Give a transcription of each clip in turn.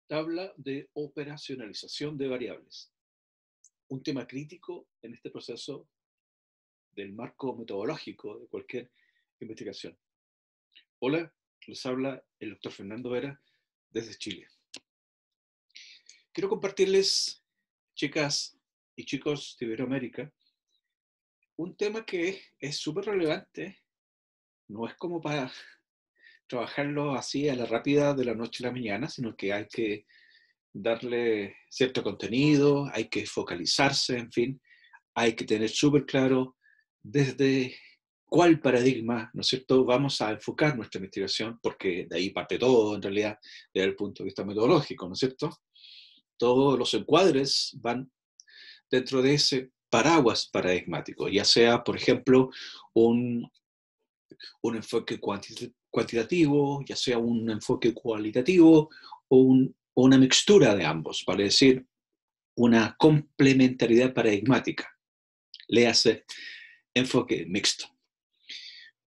tabla de operacionalización de variables, un tema crítico en este proceso del marco metodológico de cualquier investigación. Hola, les habla el doctor Fernando Vera desde Chile. Quiero compartirles, chicas y chicos de Iberoamérica, un tema que es súper relevante. No es como para trabajarlo así a la rápida de la noche a la mañana, sino que hay que darle cierto contenido, hay que focalizarse, en fin, hay que tener súper claro desde cuál paradigma, ¿no es cierto?, vamos a enfocar nuestra investigación, porque de ahí parte todo, en realidad, desde el punto de vista metodológico, ¿no es cierto? Todos los encuadres van dentro de ese paraguas paradigmático, ya sea, por ejemplo, un enfoque cuantitativo, ya sea un enfoque cualitativo o una mixtura de ambos, vale decir, una complementariedad paradigmática. Léase enfoque mixto.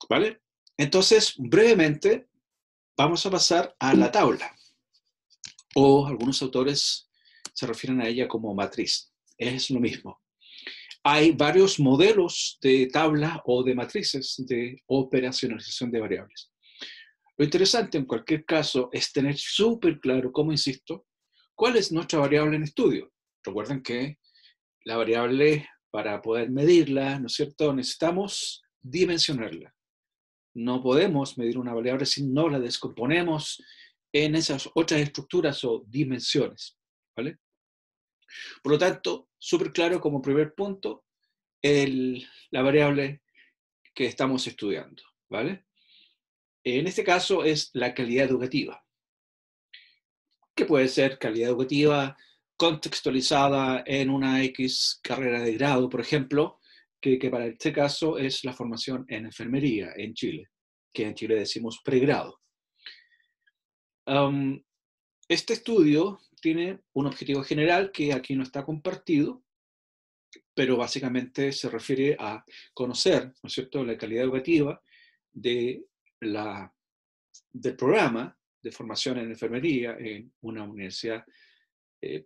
¿Vale? Entonces, brevemente, vamos a pasar a la tabla. O algunos autores se refieren a ella como matriz. Es lo mismo. Hay varios modelos de tabla o de matrices de operacionalización de variables. Lo interesante en cualquier caso es tener súper claro, como insisto, cuál es nuestra variable en estudio. Recuerden que la variable, para poder medirla, ¿no es cierto?, necesitamos dimensionarla. No podemos medir una variable si no la descomponemos en esas otras estructuras o dimensiones, ¿vale? Por lo tanto, súper claro como primer punto, la variable que estamos estudiando, ¿vale? En este caso es la calidad educativa, que puede ser calidad educativa contextualizada en una X carrera de grado, por ejemplo, que para este caso es la formación en enfermería en Chile, que en Chile decimos pregrado. Este estudio tiene un objetivo general que aquí no está compartido, pero básicamente se refiere a conocer, ¿no es cierto?, la calidad educativa de del programa de formación en enfermería en una universidad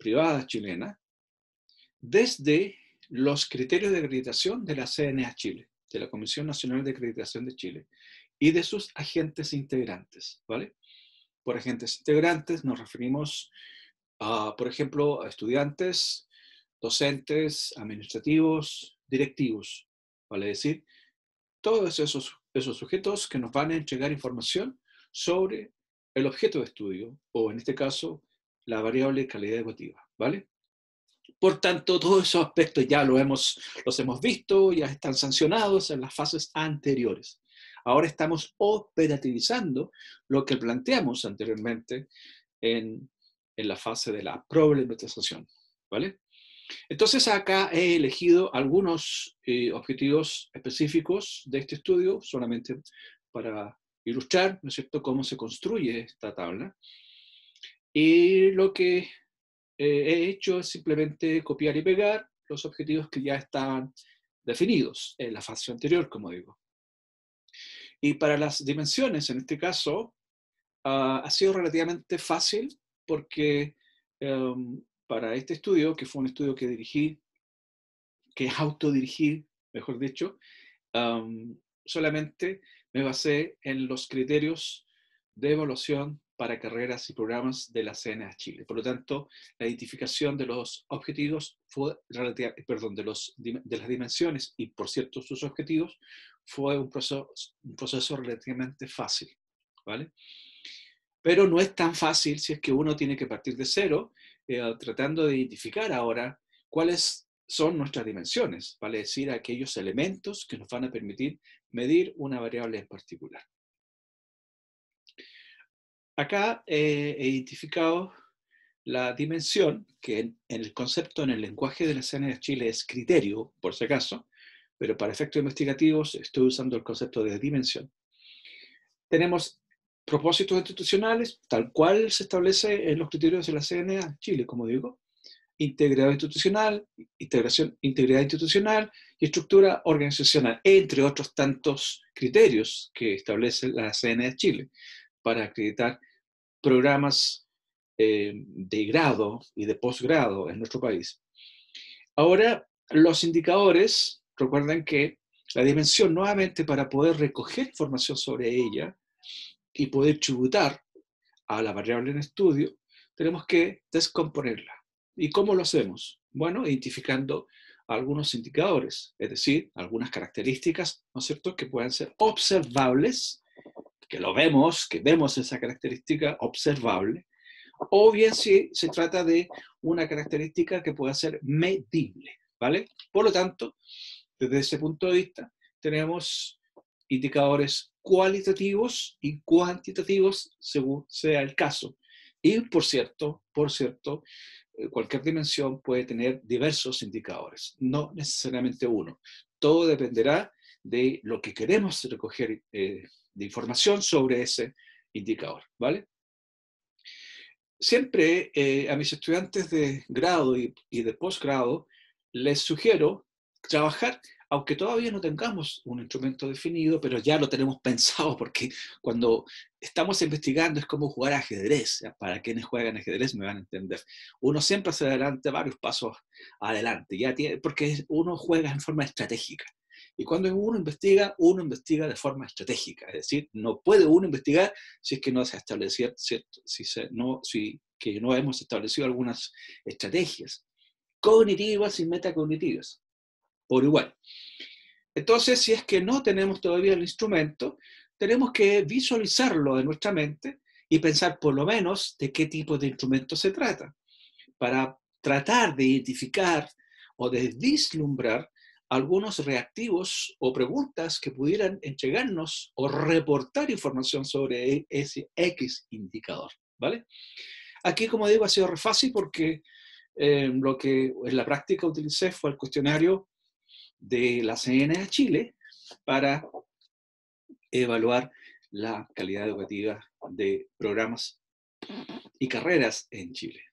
privada chilena, desde los criterios de acreditación de la CNA Chile, de la Comisión Nacional de Acreditación de Chile, y de sus agentes integrantes, ¿vale? Por agentes integrantes nos referimos a, por ejemplo, a estudiantes, docentes, administrativos, directivos, vale decir, todos esos sujetos que nos van a entregar información sobre el objeto de estudio, o en este caso, la variable calidad educativa, ¿vale? Por tanto, todos esos aspectos ya los hemos visto, ya están sancionados en las fases anteriores. Ahora estamos operativizando lo que planteamos anteriormente en la fase de la problematización, ¿vale? Entonces acá he elegido algunos objetivos específicos de este estudio, solamente para ilustrar, ¿no es cierto?, cómo se construye esta tabla. Y lo que he hecho es simplemente copiar y pegar los objetivos que ya estaban definidos en la fase anterior, como digo. Y para las dimensiones, en este caso, ha sido relativamente fácil porque para este estudio, que fue un estudio que dirigí, que autodirigí, mejor dicho, solamente me basé en los criterios de evaluación para carreras y programas de la CNA Chile. Por lo tanto, la identificación de los objetivos fue de las dimensiones y, por cierto, sus objetivos fue un proceso relativamente fácil, ¿vale? Pero no es tan fácil si es que uno tiene que partir de cero, tratando de identificar ahora cuáles son nuestras dimensiones, vale decir, aquellos elementos que nos van a permitir medir una variable en particular. Acá he identificado la dimensión, que en el concepto, en el lenguaje de la CNA Chile es criterio, por si acaso, pero para efectos investigativos estoy usando el concepto de dimensión. Tenemos propósitos institucionales, tal cual se establece en los criterios de la CNA Chile, como digo, integridad institucional, integridad institucional y estructura organizacional, entre otros tantos criterios que establece la CNA Chile para acreditar programas de grado y de posgrado en nuestro país. Ahora, los indicadores, recuerden que la dimensión, nuevamente, para poder recoger información sobre ella y poder tributar a la variable en estudio, tenemos que descomponerla. ¿Y cómo lo hacemos? Bueno, identificando algunos indicadores, es decir, algunas características, ¿no es cierto?, que puedan ser observables, que lo vemos, que vemos esa característica observable, o bien si se trata de una característica que pueda ser medible, ¿vale? Por lo tanto, desde ese punto de vista, tenemos indicadores cualitativos y cuantitativos según sea el caso. Y por cierto, cualquier dimensión puede tener diversos indicadores, no necesariamente uno. Todo dependerá de lo que queremos recoger de información sobre ese indicador, ¿vale? Siempre a mis estudiantes de grado y de posgrado les sugiero trabajar, aunque todavía no tengamos un instrumento definido, pero ya lo tenemos pensado, porque cuando estamos investigando es como jugar ajedrez. Para quienes juegan ajedrez me van a entender. Uno siempre se adelanta varios pasos adelante, porque uno juega en forma estratégica. Y cuando uno investiga de forma estratégica. Es decir, no puede uno investigar si es que no se ha establecido, que no hemos establecido algunas estrategias cognitivas y metacognitivas, por igual. Entonces, si es que no tenemos todavía el instrumento, tenemos que visualizarlo en nuestra mente y pensar por lo menos de qué tipo de instrumento se trata, para tratar de identificar o de vislumbrar algunos reactivos o preguntas que pudieran entregarnos o reportar información sobre ese X indicador, ¿vale? Aquí, como digo, ha sido re fácil porque lo que en la práctica utilicé fue el cuestionario de la CNA Chile para evaluar la calidad educativa de programas y carreras en Chile.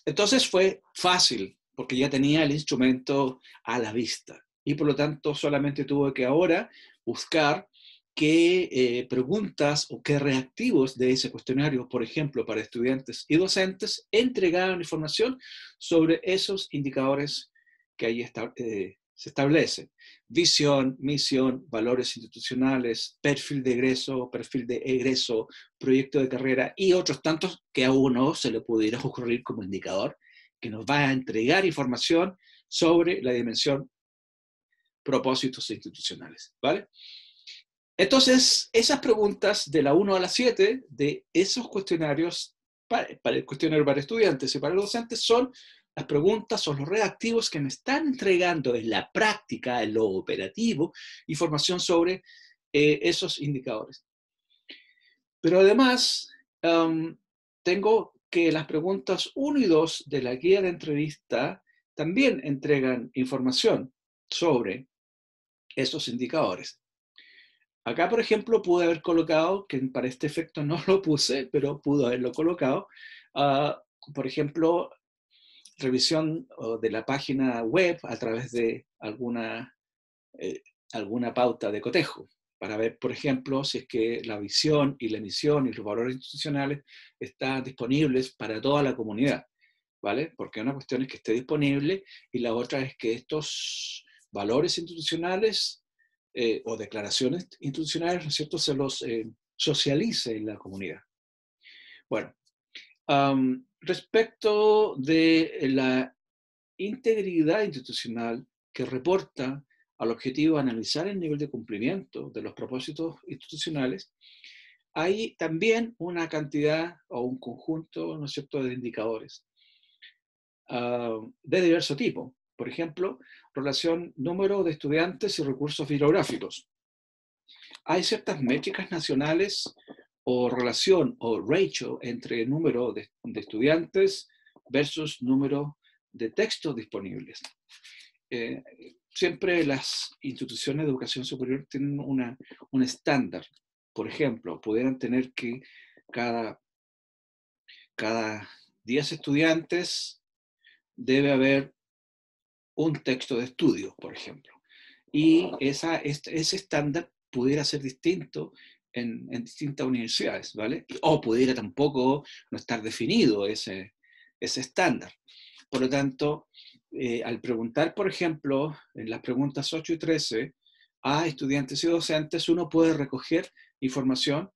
Entonces fue fácil, porque ya tenía el instrumento a la vista. Y por lo tanto solamente tuve que ahora buscar qué preguntas o qué reactivos de ese cuestionario, por ejemplo, para estudiantes y docentes, entregaban información sobre esos indicadores que ahí se establecen. Visión, misión, valores institucionales, perfil de egreso, perfil de egreso, proyecto de carrera y otros tantos que a uno se le pudiera ocurrir como indicador que nos va a entregar información sobre la dimensión propósitos institucionales, ¿vale? Entonces, esas preguntas de la 1 a la 7 de esos cuestionarios, para el cuestionario para estudiantes y para los docentes, son las preguntas, son los reactivos que me están entregando en la práctica, en lo operativo, información sobre esos indicadores. Pero además, tengo que las preguntas 1 y 2 de la guía de entrevista también entregan información sobre esos indicadores. Acá, por ejemplo, pude haber colocado, que para este efecto no lo puse, pero pude haberlo colocado, por ejemplo, revisión de la página web a través de alguna pauta de cotejo, para ver, por ejemplo, si es que la visión y la misión y los valores institucionales están disponibles para toda la comunidad, ¿vale? Porque una cuestión es que esté disponible y la otra es que estos valores institucionales o declaraciones institucionales, ¿no es cierto?, se los socialice en la comunidad. Bueno, respecto de la integridad institucional que reporta al objetivo de analizar el nivel de cumplimiento de los propósitos institucionales, hay también una cantidad o un conjunto, ¿no es cierto?, de indicadores de diverso tipo. Por ejemplo, relación número de estudiantes y recursos bibliográficos. Hay ciertas métricas nacionales o relación o ratio entre número de estudiantes versus número de textos disponibles. Siempre las instituciones de educación superior tienen un estándar. Por ejemplo, pudieran tener que cada 10 estudiantes debe haber un texto de estudio, por ejemplo. Y ese estándar pudiera ser distinto en distintas universidades, ¿vale? O pudiera tampoco no estar definido ese estándar. Por lo tanto, al preguntar, por ejemplo, en las preguntas 8 y 13 a estudiantes y docentes, uno puede recoger información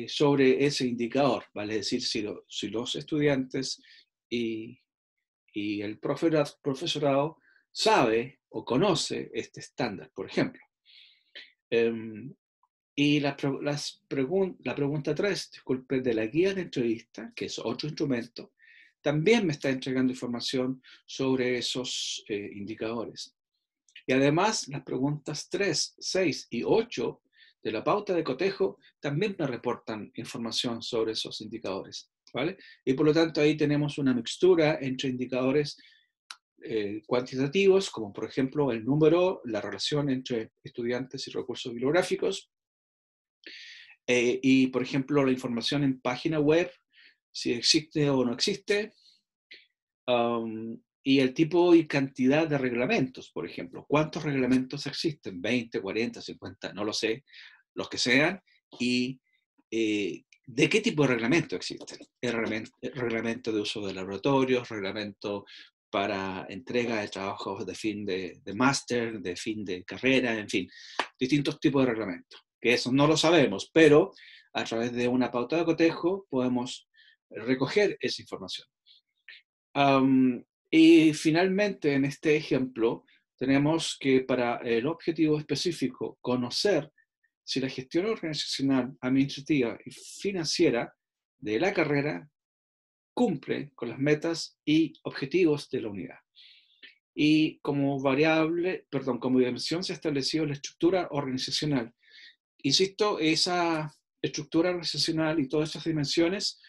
sobre ese indicador, ¿vale? Es decir, si los estudiantes y, y el profesorado sabe o conoce este estándar, por ejemplo. Y la pregunta 3, disculpe, de la guía de entrevista, que es otro instrumento, también me está entregando información sobre esos indicadores. Y además, las preguntas 3, 6 y 8 de la pauta de cotejo también me reportan información sobre esos indicadores, ¿vale? Y por lo tanto ahí tenemos una mixtura entre indicadores cuantitativos, como por ejemplo el número, la relación entre estudiantes y recursos bibliográficos, y por ejemplo la información en página web, si existe o no existe, y el tipo y cantidad de reglamentos, por ejemplo. ¿Cuántos reglamentos existen? 20, 40, 50, no lo sé, los que sean, y de qué tipo de reglamento existen. Reglamento de uso de laboratorios, reglamento para entrega de trabajos de fin de máster, de fin de carrera, en fin, distintos tipos de reglamentos. Que eso no lo sabemos, pero a través de una pauta de cotejo podemos recoger esa información. Y finalmente, en este ejemplo, tenemos que para el objetivo específico, conocer si la gestión organizacional, administrativa y financiera de la carrera cumple con las metas y objetivos de la unidad. Y como variable, perdón, como dimensión se ha establecido la estructura organizacional. Insisto, esa estructura organizacional y todas esas dimensiones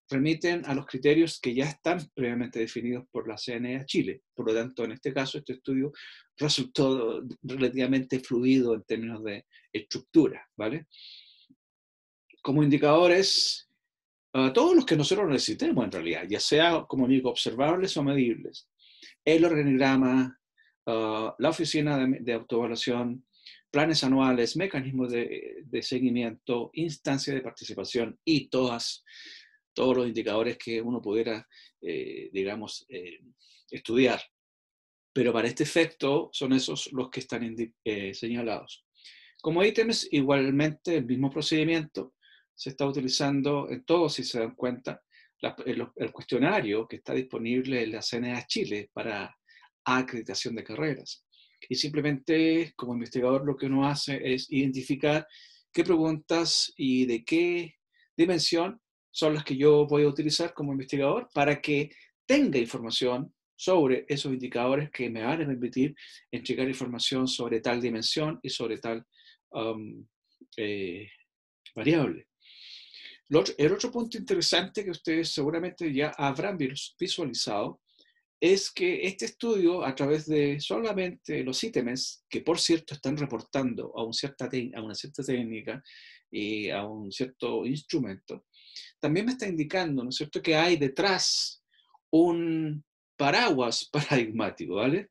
remiten a los criterios que ya están previamente definidos por la CNA Chile. Por lo tanto, en este caso, este estudio resultó relativamente fluido en términos de estructura, ¿vale? Como indicadores, todos los que nosotros necesitemos en realidad, ya sea como digo, observables o medibles. El organigrama, la oficina de autoevaluación, planes anuales, mecanismos de seguimiento, instancias de participación y todos los indicadores que uno pudiera, digamos, estudiar. Pero para este efecto son esos los que están señalados. Como ítems, igualmente el mismo procedimiento se está utilizando en todos, si se dan cuenta, el cuestionario que está disponible en la CNA Chile para acreditación de carreras. Y simplemente, como investigador, lo que uno hace es identificar qué preguntas y de qué dimensión son las que yo voy a utilizar como investigador para que tenga información sobre esos indicadores que me van a permitir entregar información sobre tal dimensión y sobre tal variable. El otro punto interesante que ustedes seguramente ya habrán visualizado es que este estudio, a través de solamente los ítems, que por cierto están reportando a una cierta técnica y a un cierto instrumento, también me está indicando, ¿no es cierto?, que hay detrás un paraguas paradigmático, ¿vale?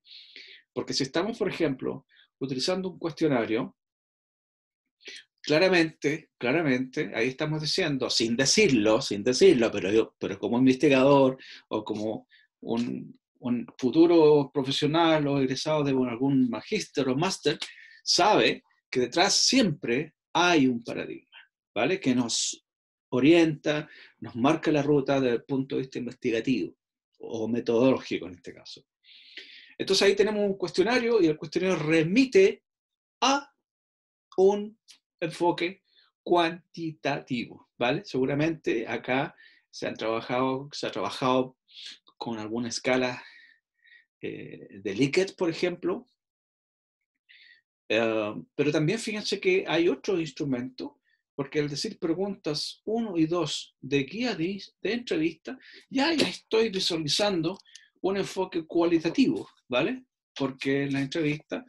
Porque si estamos, por ejemplo, utilizando un cuestionario, claramente, ahí estamos diciendo, sin decirlo, pero como investigador o como un futuro profesional o egresado de algún magíster o máster, sabe que detrás siempre hay un paradigma, ¿vale? Que nos orienta, nos marca la ruta desde el punto de vista investigativo o metodológico en este caso. Entonces ahí tenemos un cuestionario y el cuestionario remite a un enfoque cuantitativo, ¿vale? Seguramente acá se ha trabajado con alguna escala de Likert, por ejemplo, pero también fíjense que hay otro instrumento, porque al decir preguntas 1 y 2 de guía de entrevista, ya estoy visualizando un enfoque cualitativo, ¿vale? Porque la entrevista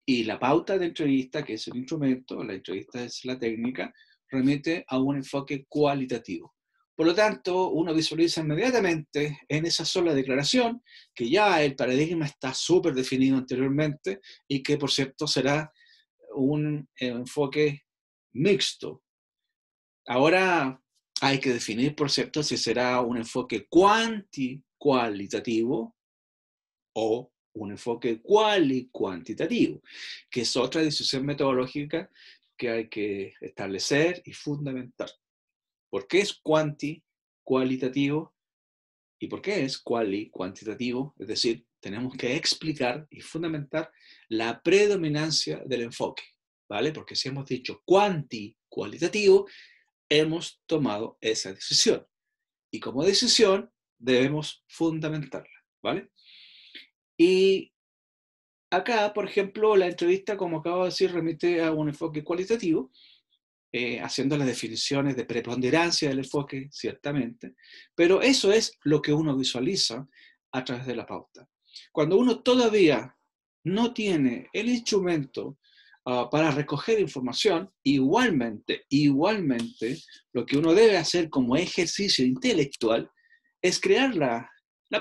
y la pauta de entrevista, que es el instrumento, la entrevista es la técnica, remite a un enfoque cualitativo. Por lo tanto, uno visualiza inmediatamente en esa sola declaración que ya el paradigma está súper definido anteriormente y que, por cierto, será un enfoque mixto. Ahora hay que definir, por cierto, si será un enfoque cualitativo o un enfoque cuantitativo, que es otra decisión metodológica que hay que establecer y fundamentar. ¿Por qué es cualitativo y por qué es cuantitativo? Es decir, tenemos que explicar y fundamentar la predominancia del enfoque, ¿vale? Porque si hemos dicho cualitativo, hemos tomado esa decisión. Y como decisión debemos fundamentarla, ¿vale? Y acá, por ejemplo, la entrevista, como acabo de decir, remite a un enfoque cualitativo, haciendo las definiciones de preponderancia del enfoque, ciertamente, pero eso es lo que uno visualiza a través de la pauta. Cuando uno todavía no tiene el instrumento para recoger información, igualmente, lo que uno debe hacer como ejercicio intelectual es crear la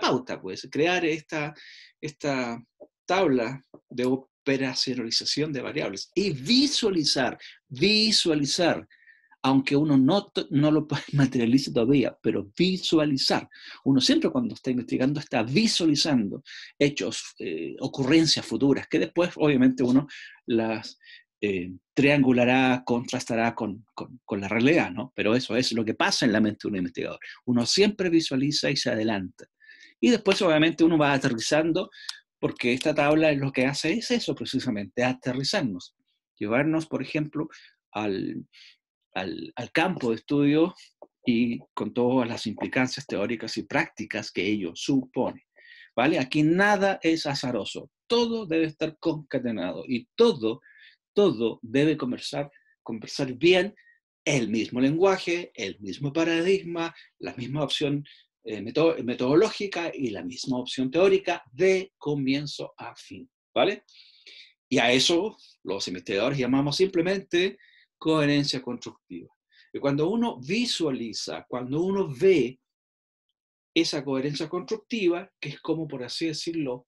pauta, pues, crear esta tabla de operacionalización de variables y visualizar, aunque uno no lo materialice todavía, pero visualizar. Uno siempre cuando está investigando está visualizando hechos, ocurrencias futuras, que después obviamente uno las triangulará, contrastará con la realidad, ¿no? Pero eso es lo que pasa en la mente de un investigador. Uno siempre visualiza y se adelanta. Y después obviamente uno va aterrizando, porque esta tabla lo que hace es eso precisamente, aterrizarnos. Llevarnos, por ejemplo, al campo de estudio y con todas las implicancias teóricas y prácticas que ello supone. ¿Vale? Aquí nada es azaroso, todo debe estar concatenado y todo debe conversar bien el mismo lenguaje, el mismo paradigma, la misma opción metodológica y la misma opción teórica de comienzo a fin, ¿vale? Y a eso los investigadores llamamos simplemente coherencia constructiva. Y cuando uno visualiza, cuando uno ve esa coherencia constructiva, que es como, por así decirlo,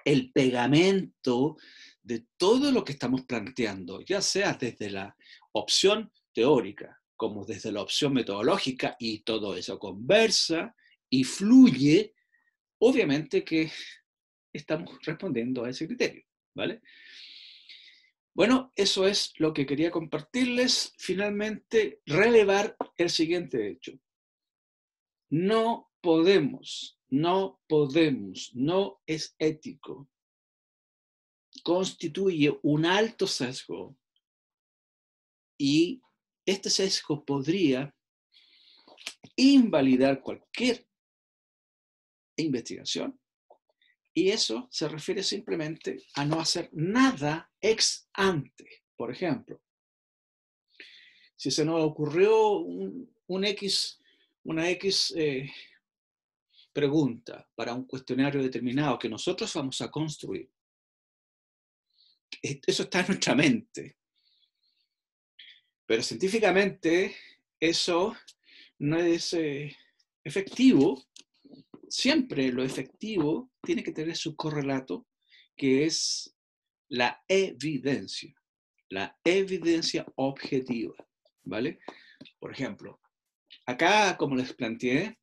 el pegamento de todo lo que estamos planteando, ya sea desde la opción teórica como desde la opción metodológica, y todo eso conversa y fluye, obviamente que estamos respondiendo a ese criterio, ¿vale? Bueno, eso es lo que quería compartirles. Finalmente, relevar el siguiente hecho. No no es ético. Constituye un alto sesgo y este sesgo podría invalidar cualquier investigación, y eso se refiere simplemente a no hacer nada ex ante. Por ejemplo, si se nos ocurrió una X pregunta para un cuestionario determinado que nosotros vamos a construir, eso está en nuestra mente, pero científicamente eso no es efectivo. Siempre lo efectivo tiene que tener su correlato, que es la evidencia objetiva, ¿vale? Por ejemplo, acá, como les planteé,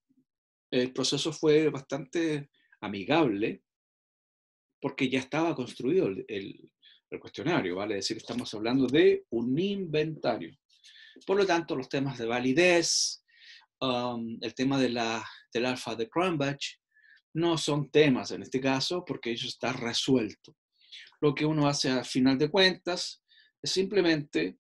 el proceso fue bastante amigable porque ya estaba construido el cuestionario, ¿vale? Es decir, estamos hablando de un inventario. Por lo tanto, los temas de validez, el tema del alfa de Cronbach, no son temas en este caso porque eso está resuelto. Lo que uno hace a final de cuentas es simplemente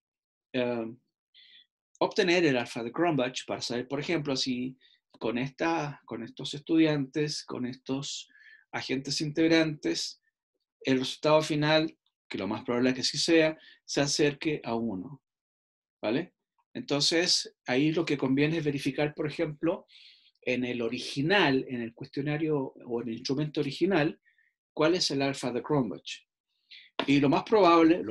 obtener el alfa de Cronbach para saber, por ejemplo, si con estos estudiantes, con estos agentes integrantes, el resultado final, que lo más probable es que sí sea, se acerque a 1, ¿vale? Entonces, ahí lo que conviene es verificar, por ejemplo, en el original, en el cuestionario o en el instrumento original, cuál es el alfa de Cronbach. Y lo más probable,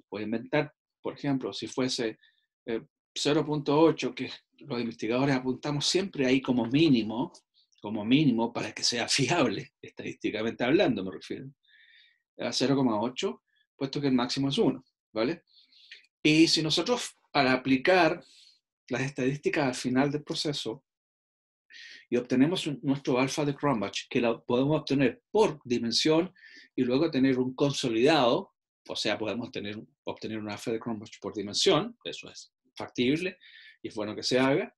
voy a inventar, por ejemplo, si fuese 0.8, que los investigadores apuntamos siempre ahí como mínimo para que sea fiable, estadísticamente hablando me refiero, a 0,8, puesto que el máximo es 1, ¿vale? Y si nosotros, al aplicar las estadísticas al final del proceso y obtenemos nuestro alfa de Cronbach, que lo podemos obtener por dimensión y luego tener un consolidado, o sea, podemos obtener un alfa de Cronbach por dimensión, eso es factible y es bueno que se haga.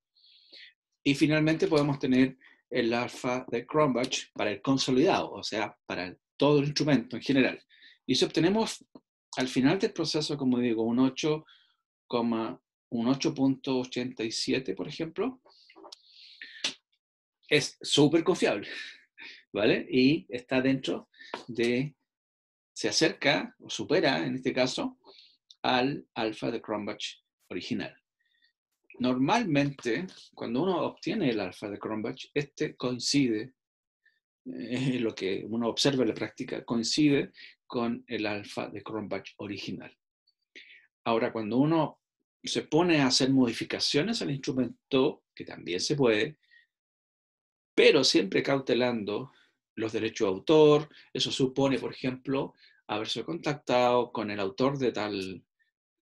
Y finalmente podemos tener el alfa de Cronbach para el consolidado, o sea, para todo el instrumento en general. Y si obtenemos al final del proceso, como digo, un 8.87, por ejemplo, es súper confiable, ¿vale? Y está dentro se acerca o supera, en este caso, al alfa de Cronbach original. Normalmente, cuando uno obtiene el alfa de Cronbach, este coincide, lo que uno observa en la práctica, coincide con el alfa de Cronbach original. Ahora, cuando uno se pone a hacer modificaciones al instrumento, que también se puede, pero siempre cautelando los derechos de autor, eso supone, por ejemplo, haberse contactado con el autor de tal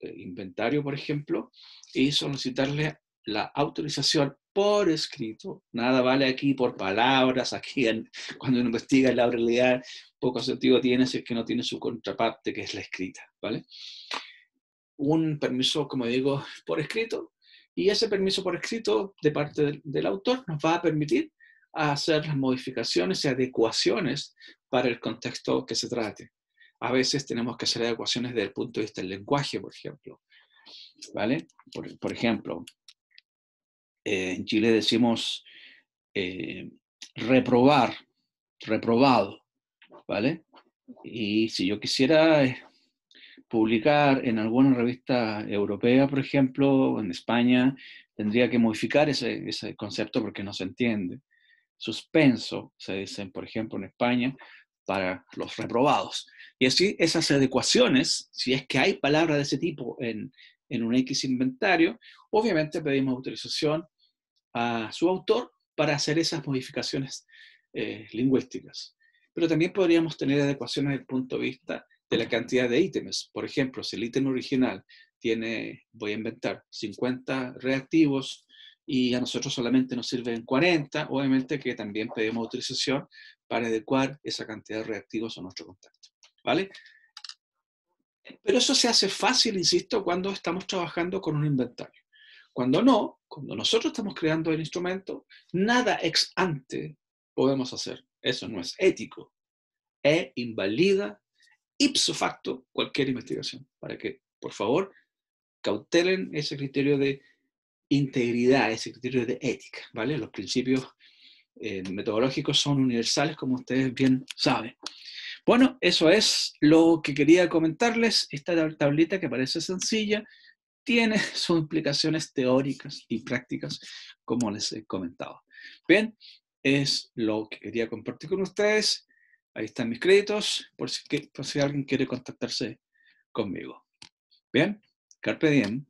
inventario, por ejemplo, y solicitarle la autorización por escrito. Nada vale aquí por palabras, aquí cuando uno investiga la oralidad, poco sentido tiene si es que no tiene su contraparte, que es la escrita, ¿vale? Un permiso, como digo, por escrito, y ese permiso por escrito de parte del autor nos va a permitir hacer las modificaciones y adecuaciones para el contexto que se trate. A veces tenemos que hacer adecuaciones desde el punto de vista del lenguaje, por ejemplo, ¿vale? Por ejemplo, en Chile decimos reprobar, reprobado, ¿vale? Y si yo quisiera publicar en alguna revista europea, por ejemplo, en España, tendría que modificar ese concepto porque no se entiende. Suspenso, se dicen, por ejemplo, en España, para los reprobados. Y así esas adecuaciones, si es que hay palabras de ese tipo en un X inventario, obviamente pedimos autorización a su autor para hacer esas modificaciones lingüísticas. Pero también podríamos tener adecuaciones desde el punto de vista de la cantidad de ítems. Por ejemplo, si el ítem original tiene, voy a inventar, 50 reactivos y a nosotros solamente nos sirven 40, obviamente que también pedimos autorización para adecuar esa cantidad de reactivos a nuestro contacto, ¿vale? Pero eso se hace fácil, insisto, cuando estamos trabajando con un inventario. Cuando no, cuando nosotros estamos creando el instrumento, nada ex ante podemos hacer. Eso no es ético. Invalida ipso facto cualquier investigación. Para que, por favor, cautelen ese criterio de integridad, ese criterio de ética, ¿vale? Los principios metodológicos son universales, como ustedes bien saben. Bueno, eso es lo que quería comentarles. Esta tablita que parece sencilla tiene sus implicaciones teóricas y prácticas, como les he comentado. Bien, es lo que quería compartir con ustedes. Ahí están mis créditos, por si alguien quiere contactarse conmigo. Bien, carpe diem.